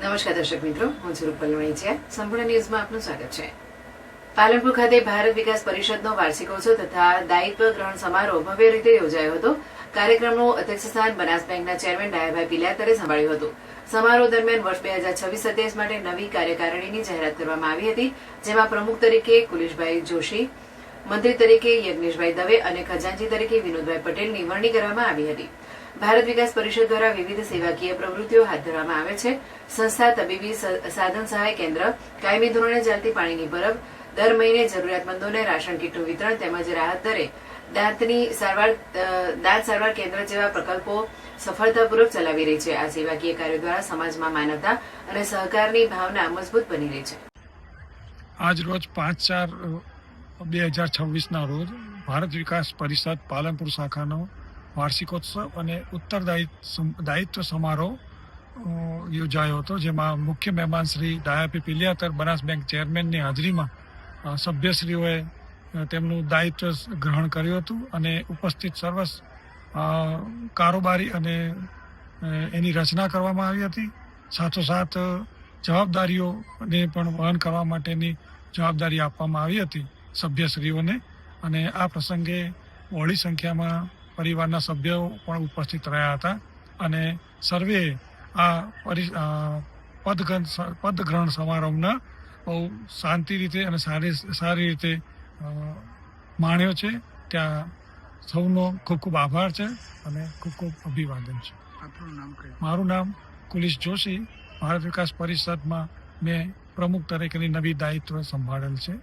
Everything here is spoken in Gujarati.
નમસ્કાર દર્શક મિત્રો, હું છું રૂપલ વણિચિયા. સંપૂર્ણ ન્યૂઝમાં આપનું સ્વાગત છે. પાલનપુર ખાતે ભારત વિકાસ પરિષદનો વાર્ષિકોત્સવ તથા દાયિત્વ ગ્રહણ સમારોહ ભવ્ય રીતે યોજાયો હતો. કાર્યક્રમનું અધ્યક્ષસ્થાન બનાસ બેંકના ચેરમેન ડાયાભાઈ પિલાતરે સંભાળ્યું હતું. સમારોહ દરમિયાન વર્ષ 2026-27 માટે નવી કાર્યકારિણીની જાહેરાત કરવામાં આવી હતી, જેમાં પ્રમુખ તરીકે કુલેશભાઈ જોશી, મંત્રી તરીકે યજ્ઞેશભાઈ દવે અને ખજાનચી તરીકે વિનોદભાઈ પટેલની વરણી કરવામાં આવી હતી. ભારત વિકાસ પરિષદ દ્વારા વિવિધ સેવાકીય પ્રવૃત્તિઓ હાથ ધરવામાં આવે છે. સંસ્થા તબીબી સાધન સહાય કેન્દ્ર, કાયમી ધોરણે ચાલતી પાણીની પરબ, દર મહિને જરૂરિયાતમંદોને રાશન કીટનું વિતરણ તેમજ રાહત દરે દાંત સારવાર કેન્દ્ર જેવા પ્રકલ્પો સફળતાપૂર્વક ચલાવી રહી છે. આ સેવાકીય કાર્યો દ્વારા સમાજમાં માનવતા અને સહકારની ભાવના મજબૂત બની રહી છે. આજ રોજ 5/4/2026 રોજ ભારત વિકાસ પરિષદ પાલનપુર શાખાનો વાર્ષિકોત્સવ અને ઉત્તરદાયિત્વ સમારોહ યોજાયો હતો, જેમાં મુખ્ય મહેમાન શ્રી ડાયાભાઈ પિલાતર બનાસ બેંક ચેરમેનની હાજરીમાં સભ્યશ્રીઓએ તેમનું દાયિત્વ ગ્રહણ કર્યું હતું અને ઉપસ્થિત સર્વ કારોબારી અને એની રચના કરવામાં આવી હતી. સાથોસાથ જવાબદારીઓને પણ વહન કરવા માટેની જવાબદારી આપવામાં આવી હતી સભ્યશ્રીઓને. અને આ પ્રસંગે બહોળી સંખ્યામાં પરિવારના સભ્યો પણ ઉપસ્થિત રહ્યા હતા અને સર્વે આ પદગ્રહણ સમારંભના બહુ શાંતિ રીતે અને સારી રીતે માણ્યો છે. ત્યાં સૌનો ખૂબ ખૂબ આભાર છે અને ખૂબ ખૂબ અભિવાદન છે. મારું નામ કુલેશ જોશી. ભારત વિકાસ પરિષદમાં મેં પ્રમુખ તરીકેની નવી દાયિત્વ સંભાળેલ છે.